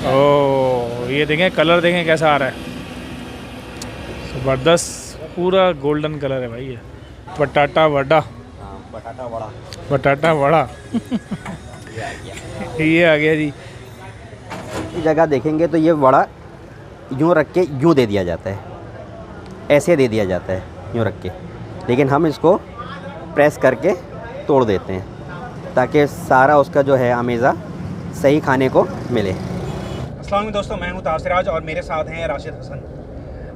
ओह ये देखें, कलर देखें कैसा आ रहा है, ज़बरदस्त, पूरा गोल्डन कलर है भाई। ये बटाटा वड़ा, बटाटा वड़ा, बटाटा वड़ा ये आ गया जी। की जगह देखेंगे तो ये वड़ा यूँ रख के यूँ दे दिया जाता है, ऐसे दे दिया जाता है यूँ रख के, लेकिन हम इसको प्रेस करके तोड़ देते हैं ताकि सारा उसका जो है आमेज़ा सही खाने को मिले। अस्सलाम वालेकुम दोस्तों, मैं हूं तासिराज और मेरे साथ हैं राशिद हसन।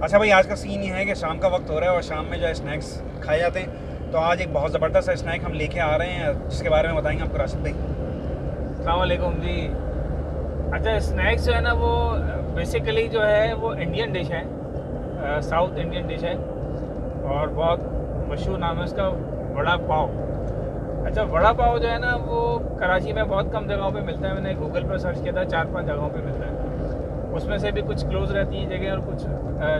अच्छा भाई, आज का सीन ये है कि शाम का वक्त हो रहा है और शाम में जो है स्नैक्स खाए जाते हैं। तो आज एक बहुत ज़बरदस्त स्नैक हम लेके आ रहे हैं जिसके बारे में बताएंगे आपको राशिद भाई। अस्सलाम वालेकुम जी। अच्छा स्नैक्स जो है ना वो बेसिकली जो है वो इंडियन डिश है, साउथ इंडियन डिश है और बहुत मशहूर नाम है उसका, वड़ा पाव। अच्छा वड़ा पाव जो है ना वो कराची में बहुत कम जगहों पे मिलता है। मैंने गूगल पर सर्च किया था, 4-5 जगहों पे मिलता है। उसमें से भी कुछ क्लोज रहती है जगह और कुछ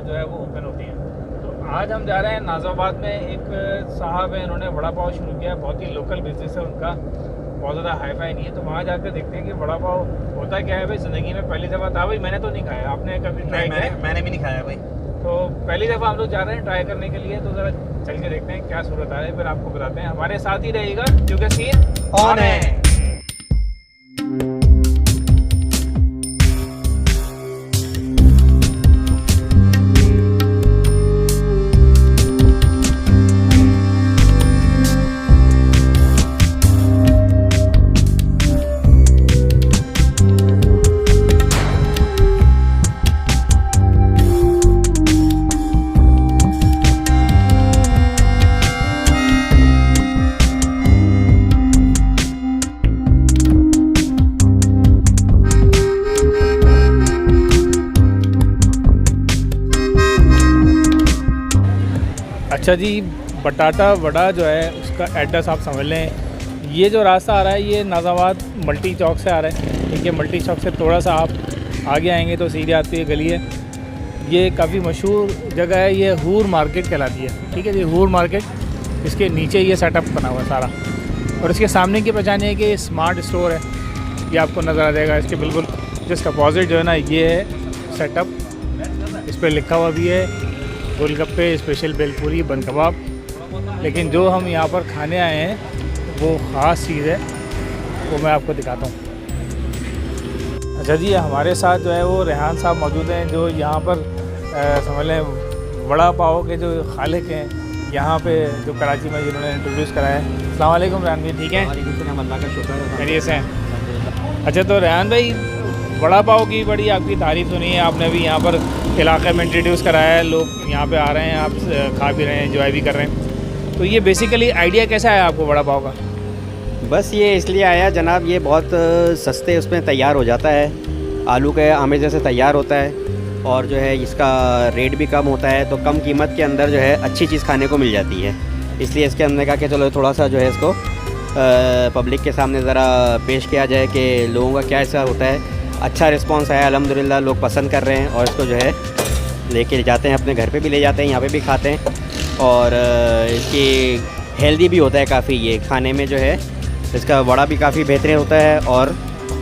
जो है वो ओपन होती हैं। तो आज हम जा रहे हैं नाज़ाबाद में, एक साहब है, उन्होंने वड़ा पाव शुरू किया, बहुत ही लोकल बिजनेस है उनका, बहुत ज़्यादा हाई फाई नहीं है। तो वहाँ जाकर देखते हैं कि वड़ा पाव होता क्या है भाई। ज़िंदगी में पहली दफ़ा था भाई, मैंने तो नहीं खाया, आपने कभी ट्राई किया? मैंने भी नहीं खाया भाई। तो पहली दफ़ा हम लोग जा रहे हैं ट्राई करने के लिए, तो ज़रा चल के देखते हैं क्या सूरत है, फिर आपको बताते हैं। हमारे साथ ही रहेगा क्योंकि सीन ऑन है। अच्छा जी, बटाटा वड़ा जो है उसका एड्रेस आप समझ लें। ये जो रास्ता आ रहा है ये नाज़ाबाद मल्टी चौक से आ रहा है। ठीक है, मल्टी चौक से थोड़ा सा आप आगे आएंगे तो सीधे आती है गली है। ये काफ़ी मशहूर जगह है, ये हूर मार्केट कहलाती है। ठीक है जी, हूर मार्केट, इसके नीचे ये सेटअप बना हुआ है सारा, और इसके सामने की पहचान है कि स्मार्ट स्टोर है, ये आपको नज़र आ जाएगा। इसके बिल्कुल जस्ट अपोजिट जो है ना ये है सेटअप, इस पर लिखा हुआ भी है गोलगप्पे स्पेशल भेलपूरी बन कबाब। लेकिन जो हम यहाँ पर खाने आए हैं वो ख़ास चीज़ है, वो मैं आपको दिखाता हूँ। अच्छा जी, हमारे साथ जो है वो रेहान साहब मौजूद हैं, जो यहाँ पर समझ लें वड़ा पाव के जो खालिक हैं यहाँ पे, जो कराची में जिन्होंने इंट्रोड्यूस कराया है। अस्सलाम वालेकुम रेहान भाई, ठीक है? अल्लाह का शुक्र है, खैरियत से हैं? अच्छा तो रेहान भाई, वड़ा पाव की बड़ी आपकी तारीफ़ सुनी है आपने, भी यहाँ पर इलाके में इंट्रोड्यूस कराया है, लोग यहाँ पे आ रहे हैं, आप खा भी रहे हैं, एंजॉय भी कर रहे हैं। तो ये बेसिकली आइडिया कैसा है आपको वड़ा पाव का? बस ये इसलिए आया जनाब, ये बहुत सस्ते उसमें तैयार हो जाता है, आलू के आमेज़े से तैयार होता है, और जो है इसका रेट भी कम होता है, तो कम कीमत के अंदर जो है अच्छी चीज़ खाने को मिल जाती है। इसलिए इसके अंदर कहा कि चलो थोड़ा सा जो है इसको पब्लिक के सामने ज़रा पेश किया जाए कि लोगों का क्या ऐसा होता है। अच्छा रिस्पांस है अल्हम्दुलिल्लाह, लोग पसंद कर रहे हैं और इसको जो है लेके जाते हैं, अपने घर पे भी ले जाते हैं, यहाँ पे भी खाते हैं, और इसकी हेल्दी भी होता है काफ़ी। ये खाने में जो है इसका वड़ा भी काफ़ी बेहतरीन होता है, और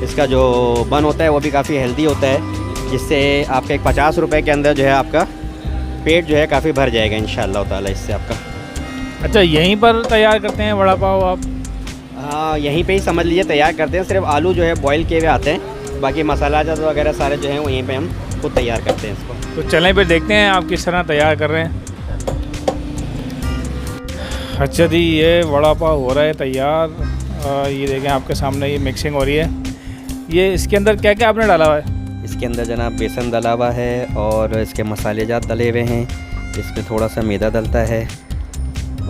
इसका जो बन होता है वो भी काफ़ी हेल्दी होता है, जिससे आपके 50 रुपए के अंदर जो है आपका पेट जो है काफ़ी भर जाएगा इंशाअल्लाह ताला इससे आपका। अच्छा यहीं पर तैयार करते हैं वड़ा पाव आप? हाँ, यहीं पे ही समझ लीजिए तैयार करते हैं, सिर्फ आलू जो है बॉईल किए हुए आते हैं, बाकी मसाला जात वगैरह सारे जो हैं वहीं पे हम खुद तैयार करते हैं इसको। तो चलें फिर देखते हैं आप किस तरह तैयार कर रहे हैं। अच्छा जी, ये वड़ा पाव हो रहा है तैयार, ये देखें आपके सामने ये मिक्सिंग हो रही है। ये इसके अंदर क्या क्या आपने डाला हुआ है? इसके अंदर जनाब बेसन डला हुआ है, और इसके मसाले जात डले हुए हैं, इसमें थोड़ा सा मैदा डलता है,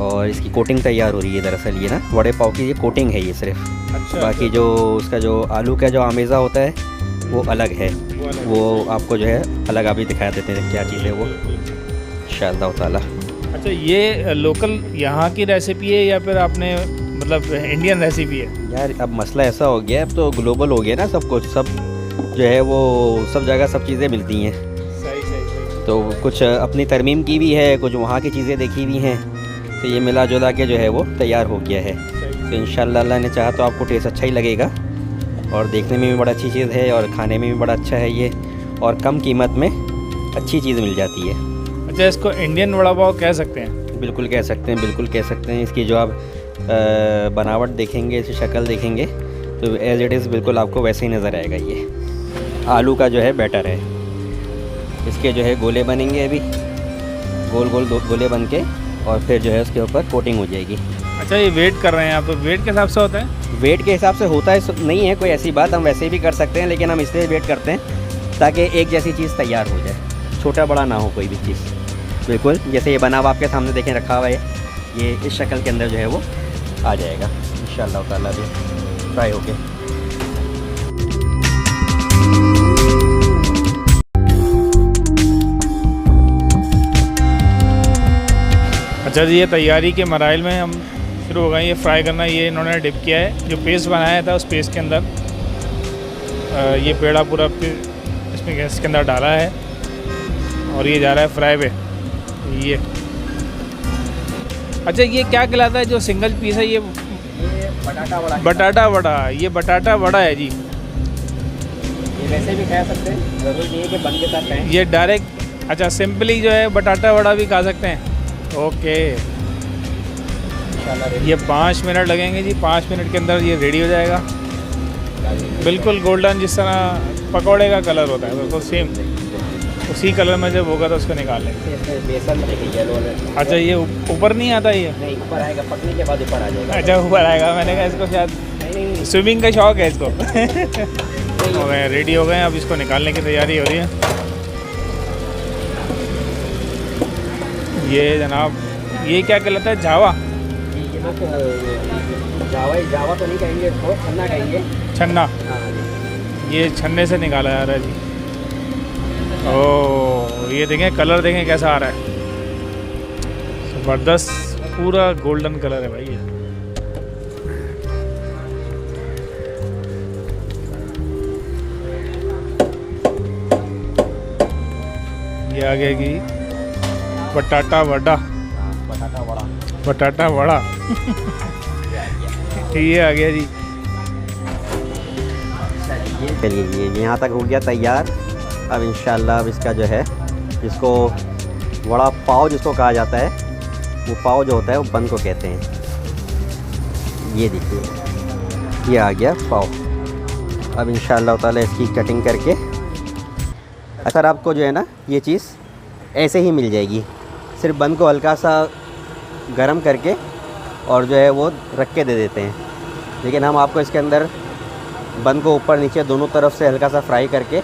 और इसकी कोटिंग तैयार हो रही है। दरअसल ये ना वड़े पाव की ये कोटिंग है ये सिर्फ। अच्छा, बाकी जो उसका जो आलू का जो आमेज़ा होता है वो अलग है, वो आपको जो है अलग आप ही दिखा देते हैं क्या चीज़ है वो इंशाअल्लाह ताला। अच्छा ये लोकल यहाँ की रेसिपी है या फिर आपने मतलब इंडियन रेसिपी है? यार अब मसला ऐसा हो गया, अब तो ग्लोबल हो गया ना सब कुछ, सब जो है वो सब जगह सब चीज़ें मिलती हैं। सही सही सही। तो कुछ अपनी तरमीम की भी है, कुछ वहाँ की चीज़ें देखी हुई हैं, तो ये मिला जुला के जो है वो तैयार हो गया है। तो इंशाअल्लाह अल्लाह ने चाहा तो आपको टेस्ट अच्छा ही लगेगा, और देखने में भी बड़ा अच्छी चीज़ है और खाने में भी बड़ा अच्छा है ये, और कम कीमत में अच्छी चीज़ मिल जाती है। अच्छा, इसको इंडियन वड़ा पाव कह सकते हैं? बिल्कुल कह सकते हैं, बिल्कुल कह सकते हैं। इसकी जो आप बनावट देखेंगे, इसकी शक्ल देखेंगे तो एज़ इट इज़ बिल्कुल आपको वैसे ही नज़र आएगा। ये आलू का जो है बैटर है, इसके जो है गोले बनेंगे अभी, गोल गोल गोले बन के, और फिर जो है उसके ऊपर कोटिंग हो जाएगी। अच्छा, ये वेट कर रहे हैं आप, तो वेट के हिसाब से होता है? वेट के हिसाब से होता है, नहीं है कोई ऐसी बात, हम वैसे भी कर सकते हैं, लेकिन हम इसलिए वेट करते हैं ताकि एक जैसी चीज़ तैयार हो जाए, छोटा बड़ा ना हो कोई भी चीज़। बिल्कुल जैसे ये बना हुआ आपके सामने देखें रखा हुआ है, ये इस शक्ल के अंदर जो है वो आ जाएगा इंशाअल्लाह ताला भी फ्राई होके। अच्छा जी, ये तैयारी के मराइल में हम शुरू हो गए। ये फ्राई करना, ये इन्होंने डिप किया है, जो पेस्ट बनाया था उस पेस्ट के अंदर ये पेड़ा पूरा इसमें गैस के अंदर डाला है और ये जा रहा है फ्राई पे। ये अच्छा, ये क्या कहलाता है जो सिंगल पीस है? ये बटाटा वड़ा। बटाटा वड़ा, ये बटाटा वड़ा है जी। ये वैसे भी खा सकते हैं, ज़रूरी नहीं है कि बन के साथ खाएं। ये डायरेक्ट, अच्छा सिंपली जो है बटाटा वड़ा भी खा सकते हैं। ओके, ये 5 मिनट लगेंगे जी, 5 मिनट के अंदर ये रेडी हो जाएगा। बिल्कुल गोल्डन, जिस तरह पकौड़े का कलर होता है बिल्कुल सेम उसी कलर में जब होगा तो उसको निकाल लेंगे। बेसन येलो। अच्छा, ये ऊपर नहीं आता? ये नहीं, ऊपर आएगा, पकने के बाद ऊपर आ जाएगा। अच्छा, ऊपर आएगा। मैंने कहा इसको शायद स्विमिंग का शौक है इसको। हो गए, रेडी हो गए, अब इसको निकालने की तैयारी हो रही है। ये जनाब, ये क्या कहलाता है? जावा? जावा तो नहीं कहेंगे इसको, छन्ना कहेंगे। छन्ना। ये छन्ने से निकाला जा रहा है जी। ओह, ये देखें कलर, देखें कैसा आ रहा है, ज़बरदस्त, पूरा गोल्डन कलर है भाई। ये आ गया कि बटाटा वड़ा। बटाटा वड़ा। बटाटा वड़ा। ये आ गया जी। चलिए, ये यहाँ तक हो गया तैयार। अब इंशाल्लाह अब इसका जो है, इसको वड़ा पाव जिसको कहा जाता है, वो पाव जो होता है वो बन को कहते हैं। ये देखिए, ये आ गया पाव। अब इंशाल्लाह ताला इसकी कटिंग करके, अगर आपको जो है ना ये चीज़ ऐसे ही मिल जाएगी, सिर्फ बन को हल्का सा गरम करके और जो है वो रख के दे देते हैं। लेकिन हम आपको इसके अंदर बन को ऊपर नीचे दोनों तरफ से हल्का सा फ्राई करके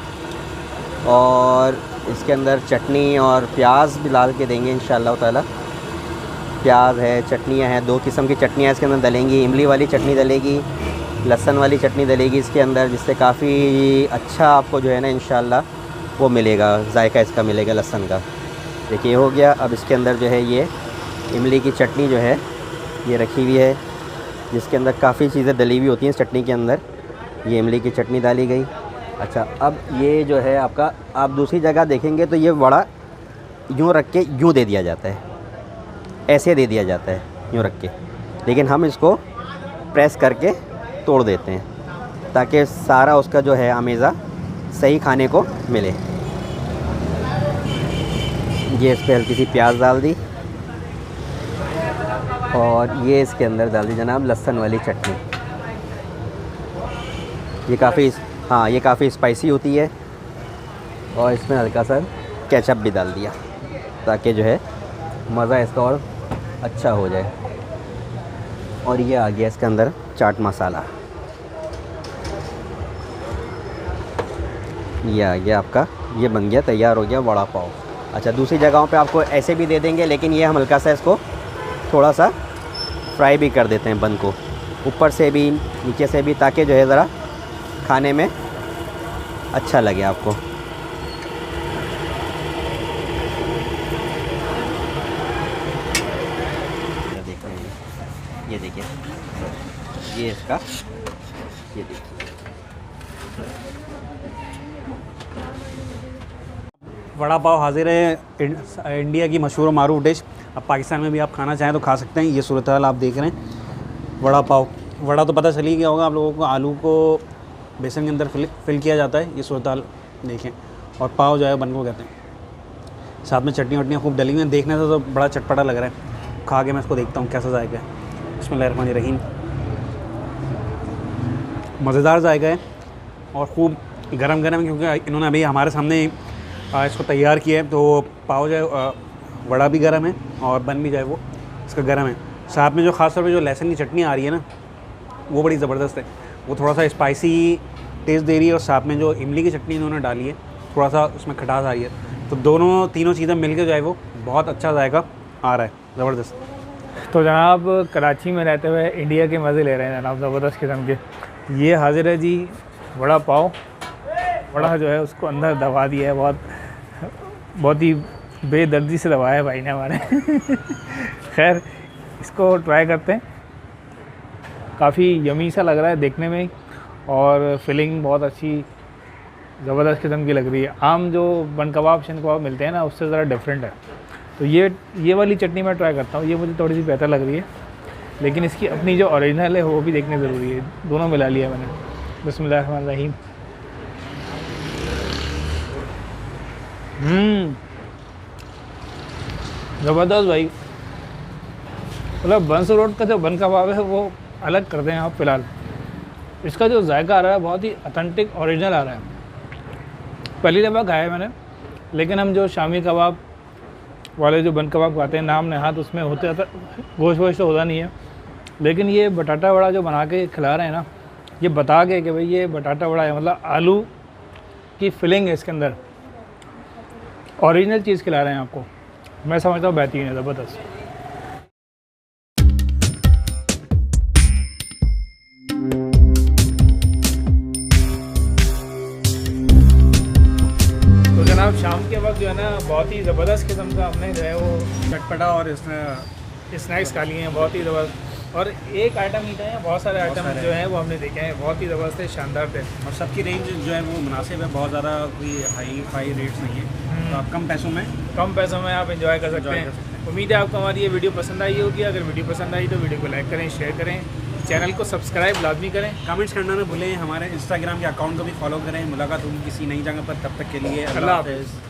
और इसके अंदर चटनी और प्याज भी डाल के देंगे इंशाअल्लाह ताला। प्याज है, चटनियाँ हैं, 2 किस्म की चटनियाँ इसके अंदर डलेंगी। इमली वाली चटनी डलेगी, लहसुन वाली चटनी डलेगी इसके अंदर, जिससे काफ़ी अच्छा आपको जो है ना इंशाअल्लाह वो मिलेगा, जायका इसका मिलेगा लहसुन का। देखिए हो गया। अब इसके अंदर जो है ये इमली की चटनी जो है ये रखी हुई है, जिसके अंदर काफ़ी चीज़ें डली हुई होती हैं इस चटनी के अंदर। ये इमली की चटनी डाली गई। अच्छा, अब ये जो है आपका, आप दूसरी जगह देखेंगे तो ये वड़ा यूँ रख के यूँ दे दिया जाता है, ऐसे दे दिया जाता है यूँ रख के, लेकिन हम इसको प्रेस करके तोड़ देते हैं ताकि सारा उसका जो है आमेज़ा सही खाने को मिले। ये इस पर हल्की सी प्याज डाल दी और ये इसके अंदर डाल दी जनाब लहसुन वाली चटनी। ये काफ़ी स्पाइसी होती है और इसमें हल्का सा केचप भी डाल दिया ताकि जो है मज़ा इसका और अच्छा हो जाए। और ये आ गया इसके अंदर चाट मसाला। ये आ गया आपका, ये बन गया, तैयार हो गया वड़ा पाव। अच्छा, दूसरी जगहों पे आपको ऐसे भी दे देंगे, लेकिन ये हम हल्का सा इसको थोड़ा सा फ्राई भी कर देते हैं बन को, ऊपर से भी नीचे से भी, ताकि जो है ज़रा खाने में अच्छा लगे आपको। ये देखिए, ये इसका, ये देखिए वड़ा पाव हाजिर है, इंडिया की मशहूर और मारूफ डिश। अब पाकिस्तान में भी आप खाना चाहें तो खा सकते हैं। ये सूरत हाल आप देख रहे हैं। वड़ा पाव, वड़ा तो पता चल ही गया होगा आप लोगों को, आलू को बेसन के अंदर फिल किया जाता है। ये सूरत हाल देखें। और पाव जो है बन को कहते हैं। साथ में चटनी वटनियाँ खूब डली हुई हैं। देखने से तो बड़ा चटपटा लग रहा है। खा के मैं इसको देखता हूँ कैसा जायका है। बिस्मिल्लाहिर्रहमानिर्रहीम। मज़ेदार जायका है और खूब गरम गरम, क्योंकि इन्होंने अभी हमारे सामने इसको तैयार किया है। तो पाव जो है वड़ा भी गरम है और बन भी जो है वो इसका गरम है। साथ में जो ख़ास तौर पे जो लहसुन की चटनी आ रही है ना, वो बड़ी ज़बरदस्त है। वो थोड़ा सा स्पाइसी टेस्ट दे रही है और साथ में जो इमली की चटनी इन्होंने डाली है थोड़ा सा उसमें खटास आ रही है। तो दोनों तीनों चीज़ें मिलकर जो है वो बहुत अच्छा जायका आ रहा है, ज़बरदस्त। तो जनाब कराची में रहते हुए इंडिया के मज़े ले रहे हैं जनाब, ज़बरदस्त किस्म के। ये हाजिर है जी वड़ा पाव। वड़ा जो है उसको अंदर दबा दिया है, बहुत ही बेदर्दी से दबाया है भाई ने हमारे। खैर इसको ट्राई करते हैं। काफ़ी यमी सा लग रहा है देखने में और फिलिंग बहुत अच्छी ज़बरदस्त किस्म की लग रही है। आम जो बन कबाब शन कबाब मिलते हैं ना, उससे ज़रा डिफरेंट है। तो ये वाली चटनी मैं ट्राई करता हूँ। ये मुझे थोड़ी सी बेहतर लग रही है, लेकिन इसकी अपनी जो ओरिजिनल है वो भी देखनी ज़रूरी है। दोनों मिला लिया मैंने। बिस्मिल्लाहिर्रहमानिर्रहीम। ज़बरदस्त भाई। मतलब बंस रोड का जो बन कबाब है वो अलग कर दें आप फ़िलहाल। इसका जो जायका आ रहा है बहुत ही ऑथेंटिक ओरिजिनल आ रहा है। पहली दफ़ा खाया है मैंने, लेकिन हम जो शामी कबाब वाले जो बन कबाब खाते हैं नाम नहात, उसमें होते गोश्त वोश्त तो होता नहीं है। लेकिन ये बटाटा वड़ा जो बना के खिला रहे हैं ना, ये बता के कि भाई ये बटाटा वड़ा है, मतलब आलू की फिलिंग है इसके अंदर, ओरिजिनल चीज़ खिला रहे हैं आपको। मैं समझता हूँ बेहतरीन है, ज़बरदस्त। तो जनाब शाम के वक्त जो है ना बहुत ही ज़बरदस्त किस्म का हमने जो है वो चटपटा और स्नैक्स खा लिए हैं, बहुत ही ज़बरदस्त। और एक आइटम ही है, बहुत सारे आइटम जो हैं वो हमने देखे हैं, बहुत ही ज़बरदस्त है, शानदार थे। और सबकी रेंज जो है वो मुनासिब है, बहुत ज़्यादा कोई हाई रेट्स नहीं है। तो आप कम पैसों में आप एंजॉय कर सकते हैं। उम्मीद है आपको हमारी ये वीडियो पसंद आई होगी। अगर वीडियो पसंद आई तो वीडियो को लाइक करें, शेयर करें, चैनल को सब्सक्राइब लाजमी करें, कमेंट्स करना ना भूलें। हमारे इंस्टाग्राम के अकाउंट को भी फॉलो करें। मुलाकात होगी किसी नई जगह पर, तब तक के लिए अल्लाह हाफ़िज़।